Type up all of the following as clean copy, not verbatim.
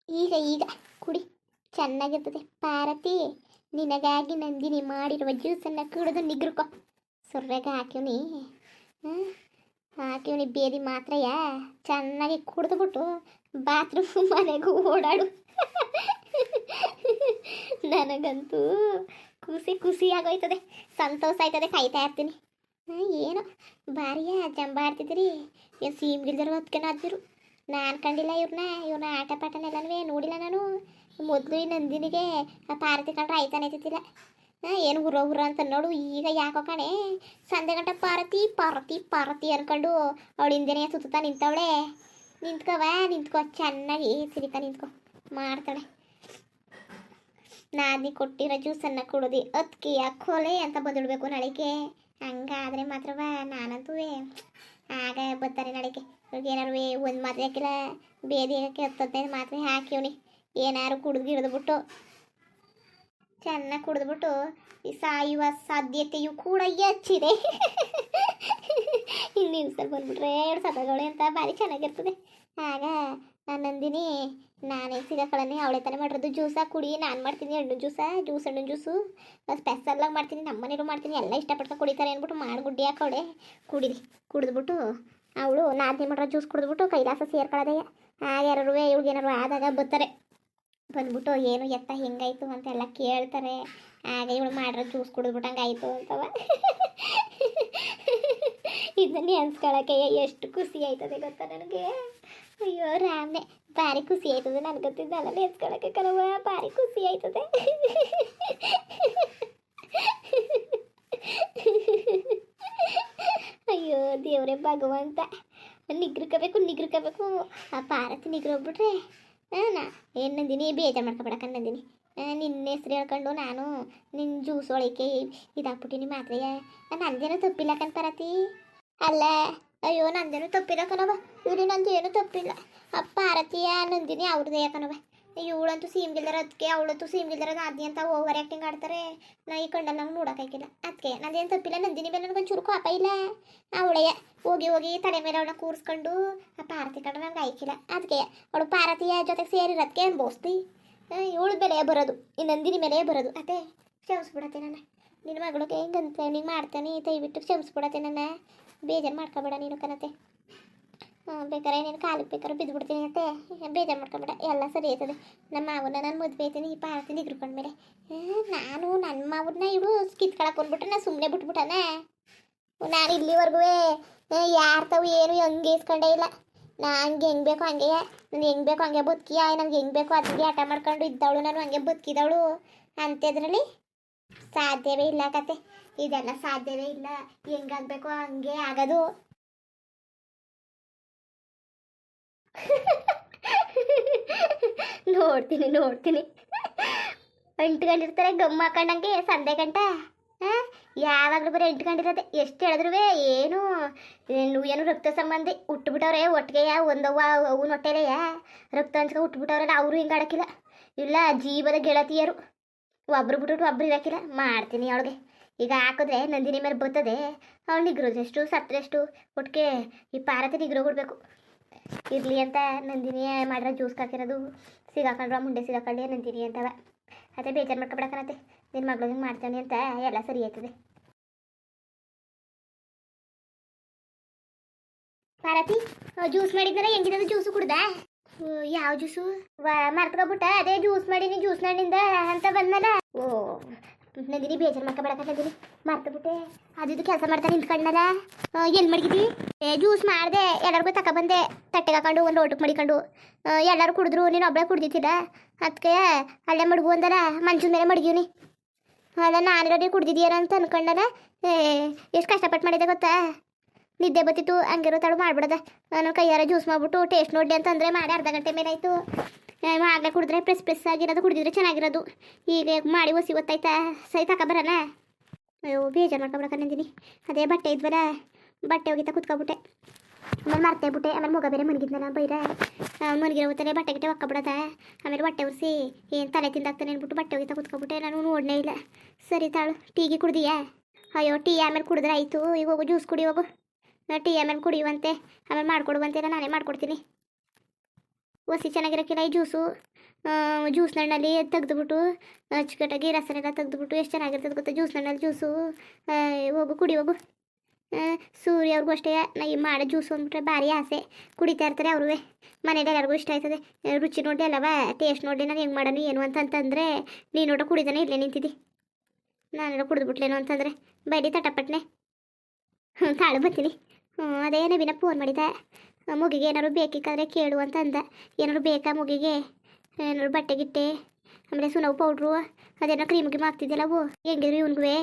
ಈಗ ಕುಡಿ, ಚೆನ್ನಾಗಿರ್ತದೆ. ಪಾರತಿ, ನಿನಗಾಗಿ ನಂದಿನಿ ಮಾಡಿರುವ ಜ್ಯೂಸನ್ನು ಕುಡಿದು ನಿಗ್ರಕೊ. ಸೊರ್ರೆಗೆ ಹಾಕಿವ್ನಿ, ಹಾಕಿವ್ನಿ ಬೇದಿ ಮಾತ್ರಯ ಚೆನ್ನಾಗಿ ಕುಡಿದ್ಬಿಟ್ಟು ಬಾತ್ರೂಮ್ ಮನೆಗೂ ಓಡಾಡು. ನನಗಂತೂ ಖುಷಿ ಆಗೋಯ್ತದೆ, ಸಂತೋಷ ಆಯ್ತದೆ, ಕಾಯ್ತಾ ಇರ್ತೀನಿ. ಏನೋ ಭಾರಿಯ ಜಂಬ ಆಡ್ತಿದ್ದೀರಿ, ಏನು ಸೀಮ್ಗಿಲ್ದರು ಹೊತ್ಕೊಂಡಾದ್ರು. ನಾನು ಕಂಡಿಲ್ಲ ಇವ್ರನ್ನ ಆಟ ಪಾಠನೆಲ್ಲನೂ ನೋಡಿಲ್ಲ ನಾನು. ಮೊದಲು ಈ ನಂದಿನಿಗೆ ಪಾರತಿ ಕಂಡ್ರೆ ಆಯ್ತಾನೆ ಐತಿಲ್ಲ. ಏನು ಹುರ ಅಂತ ನೋಡು. ಈಗ ಯಾಕೋ ಕಣೆ ಸಂಧೆ ಗಂಟ ಪಾರತಿ ಅನ್ಕೊಂಡು ಅವಳು ಹಿಂದೆನೇ ಸುತ್ತಾ ನಿಂತವಳೆ. ನಿಂತ್ಕೋ ಚೆನ್ನಾಗಿ ಸಿರಿತಾ ನಿಂತ್ಕೊ, ಮಾಡ್ತಾಳೆ. ನಾದಿ ಕೊಟ್ಟಿರೋ ಜ್ಯೂಸನ್ನು ಕುಡಿದು ಅದ್ಕಿಯ ಕೊಲೆ ಅಂತ ಬಂದಿಡ್ಬೇಕು ನಾಳೆಗೆ. ಹಂಗಾದ್ರೆ ಮಾತ್ರವ ನಾನಂತೂ ಆಗ ಬರ್ತಾರೆ ನಾಳೆಗೆ. ಇವ್ರಿಗೆ ಏನಾರು ಒಂದು ಮಾತ್ರೆ ಹಾಕಿಲ್ಲ, ಬೇದಿ ಹಾಕಿ 10-15 ಮಾತ್ರೆ ಹಾಕಿವ್ನಿ. ಏನಾರು ಕುಡಿದ್ಬಿಟ್ಟು ಚೆನ್ನಾಗಿ ಕುಡಿದ್ಬಿಟ್ಟು ಸಾಯುವ ಸಾಧ್ಯತೆಯೂ ಕೂಡ ಹೆಚ್ಚಿದೆ. ಇನ್ನೇನು ಸಲ ಬಂದ್ಬಿಟ್ರೆ 2 ಸತಗಳು ಅಂತ ಭಾರಿ ಚೆನ್ನಾಗಿರ್ತದೆ. ಆಗ ನಂದಿನಿ ನಾನೇ ಸಿಗಕ್ಕಳನೆ, ಅವಳೆ ತಾನೇ ಮಾಡಿರೋದು ಜ್ಯೂಸ ಕುಡಿ. ನಾನು ಮಾಡ್ತೀನಿ ಹಣ್ಣು ಜ್ಯೂಸು ಸ್ಪೆಷಲಾಗಿ ಮಾಡ್ತೀನಿ, ನಮ್ಮನೇಲೂ ಮಾಡ್ತೀನಿ, ಎಲ್ಲ ಇಷ್ಟಪಡ್ಕೊಂಡು ಕುಡಿತಾರೆ ಅಂದ್ಬಿಟ್ಟು ಗುಡ್ಡಿ ಹಾಕವಳೆ. ಕುಡಿದ್ಬಿಟ್ಟು ಅವಳು ನಾದಿನಿ ಮಾಡಿರೋ ಜ್ಯೂಸ್ ಕುಡಿದ್ಬಿಟ್ಟು ಕೈಲಾಸ ಸೇರ್ಕೊಳ್ಳೋದೆ. ಆಗ ಯಾರು ಇವ್ಳಿಗೇನಾರು ಆದಾಗ ಬಂದ್ಬಿಟ್ಟು ಏನು ಎತ್ತ ಹೆಂಗಾಯ್ತು ಅಂತೆಲ್ಲ ಕೇಳ್ತಾರೆ. ಆಗ ಇವಳು ಮಾಡಿರೋ ಜ್ಯೂಸ್ ಕುಡಿದ್ಬಿಟ್ಟು ಹಂಗಾಯ್ತು ಅಂತವ. ಇದನ್ನೇ ಅನ್ಸ್ಕೊಳಕ್ಕೆ ಎಷ್ಟು ಖುಷಿ ಆಯ್ತದೆ ಗೊತ್ತಾ ನನಗೆ. ಅಯ್ಯೋ ರಾಮ್ನೆ, ಭಾರಿ ಖುಷಿ ಆಯ್ತದೆ. ನನಗೆ ಗೊತ್ತಿದ್ದಲ್ಲ ನೆನ್ಸ್ಕೊಳಕ್ಕೆ ಕಲವ, ಭಾರಿ ಖುಷಿ ಆಯ್ತದೆ. ಅಯ್ಯೋ ದೇವ್ರೆ ಭಗವಂತ, ನಿಗ್ರಕಬೇಕು. ಆ ಪಾರತಿ ನಿಗ್ರೋಗ್ಬಿಟ್ರೆ ಏನು ನಂದಿನಿ ಬೇಜಾರು ಮಾಡ್ಕೊಬೇಡಕ್ಕ ನಂದಿನಿ. ನಿನ್ನ ಹೆಸ್ರು ಹೇಳ್ಕೊಂಡು ನಾನು ನಿನ್ನ ಜ್ಯೂಸ್ ಒಳಕ್ಕೆ ಇದಾಕ್ಬಿಟ್ಟಿನಿ ಮಾತ್ರೆಯ. ನಂದೇನೂ ತಪ್ಪಿಲ್ಲ ಕಣ್ ಪಾರತಿ. ಅಲ್ಲ, ಅಯ್ಯೋ ನಂದೇನೂ ತಪ್ಪಿಲ್ಲ ಕಣವ, ಇವ್ರಿ ನಂದು ಏನೂ ತಪ್ಪಿಲ್ಲ. ಆ ಪಾರತಿಯ ನಂದಿನಿ ಅವ್ರದ್ದೇ ಕಣವ. ಇವಳಂತೂ ಸೀಮ್ಗಿಲ್ದಾರ, ಅದಕ್ಕೆ ಅವಳಂತೂ ಸೀಮ್ಗಿಲ್ದಾರ ನಾದಿನಿ ಅಂತ ಓವರ್ ಆ್ಯಕ್ಟಿಂಗ್ ಆಡ್ತಾರೆ. ನಾ ಈ ಕಂಡಲ್ಲಿ ನಂಗೆ ನೋಡೋಕ್ಕಾಗಿಲ್ಲ, ಅದಕ್ಕೆ ನಂದೇನು ತಪ್ಪಿಲ್ಲ. ನಂದಿನಿ ಮೇಲೆ ನನಗೊಂದು ಚುರುಕು ಅಪ್ಪ ಇಲ್ಲ. ಅವಳೆಯ ಹೋಗಿ ತಲೆ ಮೇಲೆ ಅವಳನ್ನ ಕೂರಿಸ್ಕೊಂಡು ಆ ಪಾರತಿ ಕಂಡ್ರೆ ನಂಗೆ ಆಯ್ಕಿಲ್ಲ. ಅದಕ್ಕೆ ಅವಳು ಪಾರತಿಯ ಜೊತೆಗೆ ಸೇರಿರೋದಕ್ಕೆ ಅನ್ಬೋಸ್ತಿ. ಇವಳು ಬೆಲೆ ಬರೋದು, ಈ ನಂದಿನಿ ಮೇಲೆ ಬರೋದು. ಅದೇ ಕ್ಷಮಿಸ್ಬಿಡತ್ತೆ ನನ್ನ, ನಿನ್ನ ಮಗಳಿಗೆ ಹಿಂಗಂತ ನಿಂಗೆ ಮಾಡ್ತಾನೆ, ದಯವಿಟ್ಟು ಕ್ಷಮಿಸ್ಬಿಡತ್ತೆ ನನ್ನ. ಬೇಜಾರು ಮಾಡ್ಕೊಬೇಡ ನೀನು ಕನತೆ. ಬೇಕಾರೆ ನೀನು ಕಾಲಿಗೆ ಬೇಕಾದ್ರೆ ಬಿದ್ದುಬಿಡ್ತೀನಿ ಅಂತೆ, ಬೇಜಾರು ಮಾಡ್ಕೊಬೇಡ, ಎಲ್ಲ ಸರಿ ಆಯ್ತದೆ. ನಮ್ಮ ಮಾವನ್ನ ನಾನು ಮದುವೆ ಆಯ್ತೀನಿ, ಈ ಪಾರತಿ ನಿಗ್ರಕೊಂಡ್ಮೇಲೆ ನಾನು ನನ್ನ ಮಾವನ್ನ ಇವಳು ಕಿತ್ಕೊಳಕ್ಕೆ ಬಂದ್ಬಿಟ್ರೆ ನಾನು ಸುಮ್ಮನೆ ಬಿಟ್ಬಿಟ್ಟನ. ನಾನು ಇಲ್ಲಿವರೆಗೂ ಯಾರು ತಾವು ಏನು ಹಂಗೆ ಇಸ್ಕೊಂಡೇ ಇಲ್ಲ. ನಂಗೆ ಹೆಂಗೆ ಬೇಕೋ ಹಂಗೆ, ನಾನು ಹೆಂಗೆ ಬೇಕೋ ಹಂಗೆ ಬದುಕಿಯ, ನನಗೆ ಹೆಂಗೆ ಬೇಕೋ ಅದಕ್ಕೆ ಆಟ ಮಾಡ್ಕೊಂಡು ಇದ್ದವಳು, ನಾನು ಹಂಗೆ ಬದುಕಿದವಳು ಅಂಥದ್ರಲ್ಲಿ ಸಾಧ್ಯವೇ ಇಲ್ಲ ಕತೆ. ಇದೆಲ್ಲ ಸಾಧ್ಯವೇ ಇಲ್ಲ. ಹೆಂಗಾಗಬೇಕೋ ಹಂಗೆ ಆಗೋದು. ನೋಡ್ತೀನಿ ಅಂಟ್ಕೊಂಡಿರ್ತಾರೆ ಗಮ್ಮ ಹಾಕೊಂಡಂಗೆ ಸಂಧೆ ಗಂಟ. ಯಾವಾಗಲೂ ಬರೀ ಅಂಟ್ಕೊಂಡಿರೋದೆ. ಎಷ್ಟು ಹೇಳಿದ್ರು ಏನು ರಕ್ತ ಸಂಬಂಧಿ ಹುಟ್ಟುಬಿಟ್ಟವ್ರೆ ಒಟ್ಟಿಗೆ, ಒಂದವ್ವ ಅವನ ಹೊಟ್ಟೆಲೆಯ ರಕ್ತ ಹಂಚ್ಕೊ ಹುಟ್ಟುಬಿಟ್ಟವ್ರಲ್ಲ, ಅವರು ಹಿಂಗೆ ಆಡೋಕ್ಕಿಲ್ಲ. ಇಲ್ಲ ಜೀವದ ಗೆಳತಿಯರು, ಒಬ್ರು ಬಿಟ್ಬಿಟ್ಟು ಒಬ್ರು ಇರೋಕ್ಕಿಲ್ಲ. ಮಾಡ್ತೀನಿ ಅವಳಿಗೆ. ಈಗ ಹಾಕಿದ್ರೆ ನಂದಿನಿ ಮೇಲೆ ಬರ್ತದೆ. ಅವಳು ನಿಗ್ರೋದೆಷ್ಟು ಸತ್ತರೆಷ್ಟು, ಒಟ್ಟಿಗೆ ಈ ಪಾರತಿ ನಿಗ್ರೋ ಕೊಡಬೇಕು ಇರಲಿ ಅಂತ ನಂದಿನಿ ಮಾಡಿರೋ ಜ್ಯೂಸ್ ಹಾಕಿರೋದು. ಸಿಗಾಕೊಂಡ್ರ ಮುಂಡೆ ಸಿಗಾಕೊಳ್ಳಿ ನಂದಿನಿ ಅಂತವ. ಅದೇ ಬೇಜಾರು ಮಾಡ್ಕೊಬಿಡಕನತ್ತೆ, ನಿನ್ನ ಮಗಳು ಹಿಂಗೆ ಮಾಡ್ತಾನೆ ಅಂತ ಎಲ್ಲ ಸರಿ ಆಯ್ತದೆ. ಪಾರತಿ ಜ್ಯೂಸ್ ಮಾಡಿದ್ನಲ್ಲ, ಹೆಂಗಿರೋದು ಜ್ಯೂಸು ಕುಡ್ದ? ಯಾವ ಜ್ಯೂಸು ಮರ್ತ್ಕೊಬಿಟ್ಟ? ಅದೇ ಜ್ಯೂಸ್ ಮಾಡೀನಿ, ಜ್ಯೂಸ್ ನನ್ನಿಂದ ಅಂತ ಬಂದಲ್ಲ. ಓ ನಂದಿನಿ ಬೇಜಾರು ಮಾಡ್ಕೊಬೇಡಕ್ಕ ನಂದಿನಿ, ಮರ್ತಬಿಟ್ಟೆ. ಅದು ಕೆಲಸ ಮಾಡ್ತಾ ನಿಂತ್ಕೊಂಡಲ್ಲ, ಎಲ್ಲಿ ಮಡಗಿದ್ವಿ? ಜ್ಯೂಸ್ ಮಾಡಿದೆ, ಎಲ್ಲರಿಗೂ ತಗೊಬಂದೆ, ತಟ್ಟೆಗೆ ಹಾಕೊಂಡು ಒಂದು ಲೋಟಕ್ಕೆ ಮಡಿಕೊಂಡು. ಎಲ್ಲರೂ ಕುಡಿದ್ರು, ನೀನು ಒಬ್ಬಳೇ ಕುಡ್ದಿತ್ತಿಲ್ಲ. ಅದಕ್ಕೆ ಅಲ್ಲೇ ಮಡಗು ಅಂದಲ್ಲ, ಮಂಚದ ಮೇಲೆ ಮಡಗಿವ್ನಿ. ಅಲ್ಲ ನಾನಿರೋದೇ ಕುಡ್ದಿದ್ದೀರ ಅಂತ ಅನ್ಕೊಂಡಲ್ಲ. ಎಷ್ಟು ಕಷ್ಟಪಟ್ಟು ಮಾಡಿದೆ ಗೊತ್ತಾ? ನಿದ್ದೆ ಬತ್ತಿತ್ತು, ಹಂಗಿರೋ ತಡು ಮಾಡ್ಬಿಡದ. ನಾನು ಕೈಯಾರ ಜ್ಯೂಸ್ ಮಾಡ್ಬಿಟ್ಟು ಟೇಸ್ಟ್ ನೋಡಲಿ ಅಂತಂದರೆ ಮಾಡಿ ಅರ್ಧ ಗಂಟೆ ಮೇಲೆ ಆಯಿತು. ಆಗಲೇ ಕುಡಿದ್ರೆ ಪ್ರೆಸ್ ಆಗಿರೋದು, ಕುಡಿದಿದ್ರೆ ಚೆನ್ನಾಗಿರೋದು. ಈಗ ಮಾಡಿ ಹೊಸಿ ಗೊತ್ತಾಯ್ತಾ? ಸರಿ ತಗೊಬರಲ್ಲ. ಅಯ್ಯೋ ಬೇಜಾರು ಮಾಡ್ಕೊಬಿಡಕ ನಂದಿನಿ. ಅದೇ ಬಟ್ಟೆ ಇದ್ವಲ್ಲ, ಬಟ್ಟೆ ಹೋಗಿತ್ತ ಕುತ್ಕೊಬಿಟ್ಟೆ, ಆಮೇಲೆ ಮರ್ತೇ ಬಿಟ್ಟೆ. ಆಮೇಲೆ ಮಗ ಬೇರೆ ಮನಗಿದ್ನಲ್ಲ ಬೈರ, ಮನಗಿರೋ ಹೊತ್ತಲ್ಲೇ ಬಟ್ಟೆ ಗಿಟ್ಟೆ ಒಕ್ಕಬಿಡದ. ಆಮೇಲೆ ಬಟ್ಟೆ ಒರೆಸಿ ಏನು ತಲೆ ತಿಂದಾಗ್ತಾನೆ ಅಂದ್ಬಿಟ್ಟು ಬಟ್ಟೆ ಹೋಗಿತ್ತ ಕುತ್ಕೊಬಿಟ್ಟೆ. ನಾನು ನೋಡಲೇ ಇಲ್ಲ. ಸರಿ ತಾಳು, ಟೀಗೆ ಕುಡ್ದೀಯಾ? ಅಯ್ಯೋ ಟೀ ಆಮೇಲೆ ಕುಡಿದ್ರೆ ಆಯಿತು. ಈಗ ಹೋಗು ಜ್ಯೂಸ್ ಕುಡಿ ಹೋಗು. ಟೀ ಆಮೇಲೆ ಕುಡಿಯುವಂತೆ, ಆಮೇಲೆ ಮಾಡ್ಕೊಡುವಂತೆ, ನಾನೇ ಮಾಡ್ಕೊಡ್ತೀನಿ. ಒಸಿ ಚೆನ್ನಾಗಿರೋಕ್ಕಿಲ್ಲ ಈ ಜ್ಯೂಸು. ಜ್ಯೂಸ್ ಹಣ್ಣಲ್ಲಿ ತೆಗೆದುಬಿಟ್ಟು ಅಚ್ಚುಕಟ್ಟಾಗಿ ರಸನೆಲ್ಲ ತೆಗೆದುಬಿಟ್ಟು ಎಷ್ಟು ಚೆನ್ನಾಗಿರ್ತದೆ ಗೊತ್ತಾ ಜ್ಯೂಸ್ ಹಣ್ಣಲ್ಲಿ ಜ್ಯೂಸು. ಹೋಗು ಕುಡಿ ಹೋಗು. ಸೂರ್ಯ ಅವ್ರಿಗೂ ಅಷ್ಟೇ ನಾ ಈ ಮಾಡೋ ಜ್ಯೂಸು ಅಂದ್ಬಿಟ್ರೆ ಭಾರಿ ಆಸೆ, ಕುಡಿತಾ ಇರ್ತಾರೆ ಅವ್ರೂ. ಮನೇಲಿ ಎಲ್ಲರಿಗೂ ಇಷ್ಟ ಆಯ್ತದೆ. ರುಚಿ ನೋಡಿ ಅಲ್ಲವಾ, ಟೇಸ್ಟ್ ನೋಡಿ ನಾನು ಹೆಂಗೆ ಮಾಡೋಣ ಏನು ಅಂತಂತಂದರೆ ನೀನು ನೋಡ ಕುಡಿದಾನೆ ಇಲ್ಲೇ ನಿಂತಿದ್ದಿ. ನಾನೆಲ್ಲ ಕುಡಿದ್ಬಿಟ್ಲೇನು ಅಂತಂದರೆ ಬೈಡಿ ತಟಪಟ್ನೆ. ತಾಳು ಬರ್ತೀನಿ. ಅದೇ ನವೀನ ಫೋನ್ ಮಾಡಿದ್ದೆ, ಮುಗಿಗೆ ಏನಾದ್ರು ಬೇಕಿಕ್ಕಾದ್ರೆ ಕೇಳು ಅಂತ ಅಂದ. ಏನಾದ್ರು ಬೇಕಾ ಮುಗಿಗೆ, ಏನಾದ್ರು ಬಟ್ಟೆ ಗಿಟ್ಟೆ, ಆಮೇಲೆ ಸುನವು ಪೌಡ್ರು, ಅದೇನೋ ಕ್ರೀಮ್ ಗಿಮ್ ಆಗ್ತಿದ್ದೆಲ್ಲ ಅವು ಹೆಂಗಿದ್ರು ಇವನ್ಗುವೆ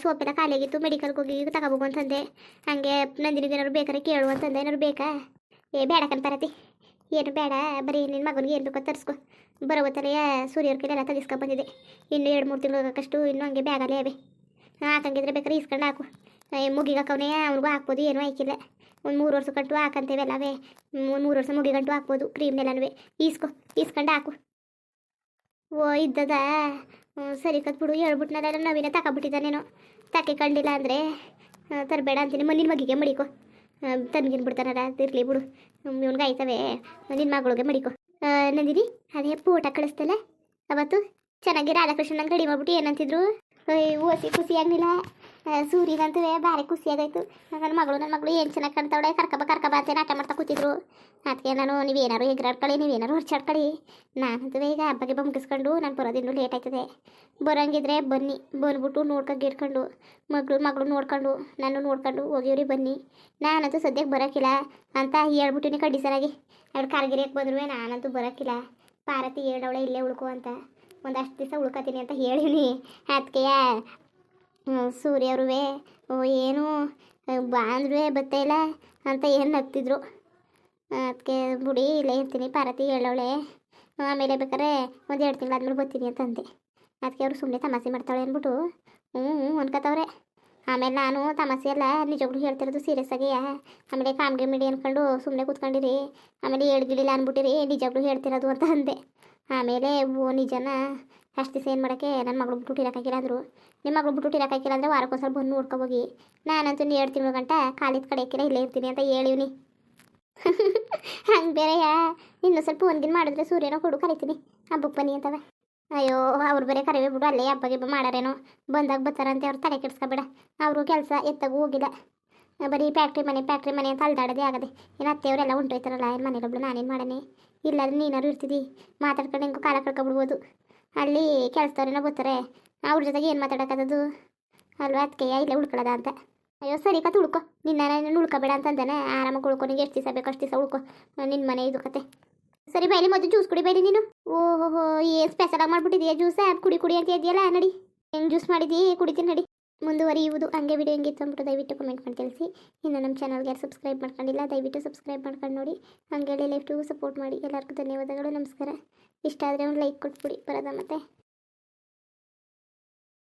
ಸೋಪೆಲ್ಲ ಖಾಲಿಯಾಗಿತ್ತು, ಮೆಡಿಕಲ್ಗೆ ಹೋಗಿ ತಗೋಬೇಕು ಅಂತಂದೆ. ಹಂಗೆ ನಂದಿನಿಗೆ ಏನಾದ್ರು ಬೇಕಾರೆ ಕೇಳು ಅಂತಂದೆ. ಏನಾದ್ರು ಬೇಕಾ? ಬೇಡ ಕಣ್ಪಾರತಿ, ಏನು ಬೇಡ, ಬರೀ ನಿನ್ನ ಮಗನಿಗೆ ಏನು ಬೇಕೋ ತರಿಸ್ಕೊ. ಬರೋ ಹೊತ್ತಲೆಯ ಸೂರ್ಯವ್ರ ಕೈಲೆಲ್ಲ ತೆಗಿಸ್ಕೊ ಬಂದಿದ್ದೆ. ಇನ್ನು 2-3 ತಿಂಗಳಾಗಷ್ಟು ಇನ್ನೂ ಹಂಗೆ ಬ್ಯಾಗಲ್ಲೇ ಅವೆ. ಹಾಕಂಗಿದ್ರೆ ಬೇಕಾದ್ರೆ ಇಸ್ಕೊಂಡು ಹಾಕು. ಮುಗಿಗೆ ಹಾಕವನೇ ಅವ್ನಿಗೂ ಹಾಕ್ಬೋದು, ಏನೂ ಹಾಕಿಲ್ಲ. ಒಂದು 3 ವರ್ಷ ಗಂಟು ಹಾಕಂತೇವೆ ಅಲ್ಲವೇ, 3 ವರ್ಷ ಮುಗಿ ಗಂಟು ಹಾಕ್ಬೋದು ಕ್ರೀಮ್ನೆಲ್ಲನೂ. ಇಸ್ಕೊಂಡು ಹಾಕು. ಓ ಇದ್ದದ ಸರಿ ಕತ್ ಬಿಡು, ಹೇಳ್ಬಿಟ್ನಲ್ಲ ನವೀನ ತಗೊಬಿಟ್ಟಿದ್ದಾನೇನೋ. ತಾಕೆ ಕಂಡಿಲ್ಲ ಅಂದರೆ ತರಬೇಡ ಅಂತೀನಿ. ನಿನ್ನ ಮಗಿಗೆ ಮಡಿಕೊ, ತನ್ಗಿನ್ ಬಿಡ್ತಾನಲ್ಲ ಇರಲಿ ಬಿಡು, ಇವ್ನಿಗೆ ಆಯ್ತವೆ. ನಿನ್ನ ಮಗಳಿಗೆ ಮಡಿಕೊ. ನಂದಿನಿ ಅದೇ ಫೋಟ ಕಳಿಸ್ತಲ್ಲ ಅವತ್ತು, ಚೆನ್ನಾಗಿ ರಾಧಾಕೃಷ್ಣನಂಗೆ ರೆಡಿ ಮಾಡ್ಬಿಟ್ಟು ಏನಂತಿದ್ರು, ಓಸಿ ಖುಷಿ ಆಗಲಿಲ್ಲ. ಸೂರ್ಯನಂತೂ ಭಾರಿ ಖುಷಿಯಾಗಾಯ್ತು. ನನ್ನ ಮಗಳು ಏನು ಚೆನ್ನಾಗಿ ಕಾಣ್ತಾವಳೆ, ಕರ್ಕಬ ಅಂತ ಆಟ ಮಾಡ್ತಾ ಕೂತಿದ್ರು. ಅದಕ್ಕೆ ನಾನು ನೀವೇನಾರು ಎಗ್ರಾಡ್ಕೊಳ್ಳಿ, ನೀವೇನಾರು ಹೊರ್ಚಾಡ್ಕೊಳ್ಳಿ, ನಾನಂತೂ ಈಗ ಹಬ್ಬಗೆ ಮುಗಿಸ್ಕೊಂಡು ನಾನು ಬರೋದಿನ್ನೂ ಲೇಟ್ ಆಯ್ತದೆ. ಬರೋಂಗಿದ್ರೆ ಬನ್ನಿ, ಬಂದ್ಬಿಟ್ಟು ನೋಡ್ಕೊಂಡು ಮಗಳು ನೋಡ್ಕೊಂಡು ನಾನು ನೋಡ್ಕೊಂಡು ಹೋಗಿವ್ರಿ ಬನ್ನಿ. ನಾನಂತೂ ಸದ್ಯಕ್ಕೆ ಬರೋಕ್ಕಿಲ್ಲ ಅಂತ ಹೇಳ್ಬಿಟ್ಟಿನಿ ಕಂಡೀಷನಾಗಿ. ಎರಡು ಕಾರ್ಗಿರಿಯಕ್ಕೆ ಬಂದ್ರು ನಾನಂತೂ ಬರೋಕ್ಕಿಲ್ಲ. ಪಾರತಿ ಹೇಳವಳೆ ಇಲ್ಲೇ ಉಳ್ಕೊ ಅಂತ, ಒಂದಷ್ಟು ದಿವಸ ಉಳ್ಕೊತೀನಿ ಅಂತ ಹೇಳಿನಿ. ಅದಕ್ಕೆ ಸೂರ್ಯವ್ರೂ ಏನು ಬಾ ಅಂದ್ರೂ ಬತ್ತೇ ಇಲ್ಲ ಅಂತ ಏನು ನಗ್ತಿದ್ರು. ಅದಕ್ಕೆ ಬುಡಿ ಇಲ್ಲೇ ಇರ್ತೀನಿ, ಪಾರತಿ ಹೇಳವಳೆ, ಆಮೇಲೆ ಬೇಕಾದ್ರೆ 1-2 ತಿಂಗಳಾದ್ಮೇಲೆ ಬರ್ತೀನಿ ಅಂತಂದೆ. ಅದಕ್ಕೆ ಅವರು ಸುಮ್ಮನೆ ತಮಾಷೆ ಮಾಡ್ತಾಳೆ ಅಂದ್ಬಿಟ್ಟು ಅನ್ಕೋತವ್ರೆ. ಆಮೇಲೆ ನಾನು ತಮಾಷೆ ಎಲ್ಲ ನಿಜವಾಗ್ಲೂ ಹೇಳ್ತಿರೋದು ಸೀರಿಯಸ್ ಆಗಿ. ಆಮೇಲೆ ಕಾಮ್ಗೆ ಮಿಡಿ ಅಂದ್ಕೊಂಡು ಸುಮ್ಮನೆ ಕೂತ್ಕೊಂಡಿರಿ, ಆಮೇಲೆ ಹೇಳ್ಗಿಳಿಲ್ಲ ಅಂದ್ಬಿಟ್ಟಿರಿ, ನಿಜವಾಗ್ಲೂ ಹೇಳ್ತಿರೋದು ಅಂತ ಅಂದೆ. ಆಮೇಲೆ ನಿಜನ ಅಷ್ಟು ದಿವಸ ಏನು ಮಾಡೋಕ್ಕೆ ನನ್ನ ಮಗಳು ಬಿಟ್ಟು ಇರೋಕ್ಕಾಗಿಲ್ಲ ಅಂದರು. ನಿಮ್ಮ ಮಗಳು ಬಿಟ್ಟು ಇರೋಕ್ಕಾಗಿಲ್ಲ ಅಂದರೆ ವಾರಕ್ಕೊಂದ್ಸಲ ಬಂದು ನೋಡ್ಕೊಬೋಗಿ. ನಾನಂತೂ 2 ತಿಂಗಳ ಗಂಟ ಕಾಲಿದ ಕಡೆಯಕ್ಕಿಲ್ಲ ಇಲ್ಲೇ ಇರ್ತೀನಿ ಅಂತ ಹೇಳಿವ್ನಿ. ಹಂಗೆ ಬೇರೆಯಾ ಇನ್ನೂ ಸ್ವಲ್ಪ ಒಂದಿನ ಮಾಡಿದ್ರೆ ಸೂರ್ಯನ ಕೊಡು ಕರಿತೀನಿ ಹಬ್ಬಕ್ಕೆ ಬನ್ನಿ ಅಂತವೆ. ಅಯ್ಯೋ ಅವ್ರು ಬೇರೆ ಕರಿವೆ ಬಿಡು, ಅಲ್ಲೇ ಹಬ್ಬ ಮಾಡಾರೇನೋ, ಬಂದಾಗ ಬರ್ತಾರಂತೆ. ಅವ್ರು ತಲೆ ಕೆಡ್ಸ್ಕೊಬೇಡ, ಅವರು ಕೆಲಸ ಎತ್ತಾಗೂ ಹೋಗಿಲ್ಲ, ಬರೀ ಫ್ಯಾಕ್ಟ್ರಿ ಮನೆ ಅಂತ ಅಲ್ದಾಡೋದೇ ಆಗದೆ. ಏನು ಅತ್ತೆಯವರೆಲ್ಲ ಹೊಂಟೋಯ್ತಾರಲ್ಲ, ಏನು ಮನೆಗೊಬ್ಳು ನಾನೇನು ಮಾಡಾನೆ. ಇಲ್ಲಾದ್ರೆ ನೀನಾರು ಇರ್ತಿದ್ದಿ, ಮಾತಾಡ್ಕೊಂಡು ಹೆಂಗೋ ಕಾಲ ಕಳ್ಕೊಬಿಡ್ಬೋದು. ಅಲ್ಲಿ ಕೆಲಸದವ್ರೇನೋ ಬರ್ತಾರೆ, ಅವ್ರ ಜೊತೆಗೆ ಏನು ಮಾತಾಡೋಕ್ಕದು ಅಲ್ವಾ, ಅದಕ್ಕೆ ಇಲ್ಲೇ ಉಳ್ಕೊಳ್ಳೋದ ಅಂತ. ಅಯ್ಯೋ ಸರಿ ಕತೆ ಉಳ್ಕೊ, ನಿನ್ನ ಉಳ್ಕೊಬೇಡ ಅಂತಂದಾನೆ. ಆರಾಮಾಗಿ ಉಳ್ಕೊ, ನಿಂಗೆ ಎಷ್ಟು ದಿವಸ ಬೇಕು ಅಷ್ಟು ದಿವಸ ಉಳ್ಕೊ, ನಿನ್ನ ಮನೆ ಇದು ಕತೆ. ಸರಿ ಬೈಲಿ, ಮೊದಲು ಜ್ಯೂಸ್ ಕುಡಿ ಬೈಲಿ ನೀನು. ಓಹೋ ಏನು ಸ್ಪೆಷಲಾಗಿ ಮಾಡ್ಬಿಟ್ಟಿದೆಯಾ ಜ್ಯೂಸ, ಕುಡಿ ಅಂತ ಇದೆಯಲ್ಲ ನಡಿ. ಹೆಂಗೆ ಜ್ಯೂಸ್ ಮಾಡಿದ್ದೀ ಕುಡಿತೀನಿ ನಡಿ. ಮುಂದುವರಿಯುವುದು. ಹಂಗೆ ವಿಡಿಯೋ ಹೆಂಗಿತ್ತು ಅಂದ್ಬಿಟ್ಟು ದಯವಿಟ್ಟು ಕಮೆಂಟ್ ಮಾಡಿ ತಿಳಿಸಿ. ಇನ್ನು ನಮ್ಮ ಚಾನಲ್ಗೆ ಯಾರು ಸಬ್ಸ್ಕ್ರೈಬ್ ಮಾಡ್ಕೊಂಡಿಲ್ಲ ದಯವಿಟ್ಟು ಸಬ್ಸ್ಕ್ರೈಬ್ ಮಾಡ್ಕೊಂಡು ನೋಡಿ. ಹಾಗೆ ಲೈಫ್ಟು ಸಪೋರ್ಟ್ ಮಾಡಿ. ಎಲ್ಲರಿಗೂ ಧನ್ಯವಾದಗಳು, ನಮಸ್ಕಾರ. ಇಷ್ಟ ಆದರೆ ಒಂದು ಲೈಕ್ ಕೊಟ್ಬಿಡಿ ಬರೋದ ಮತ್ತೆ.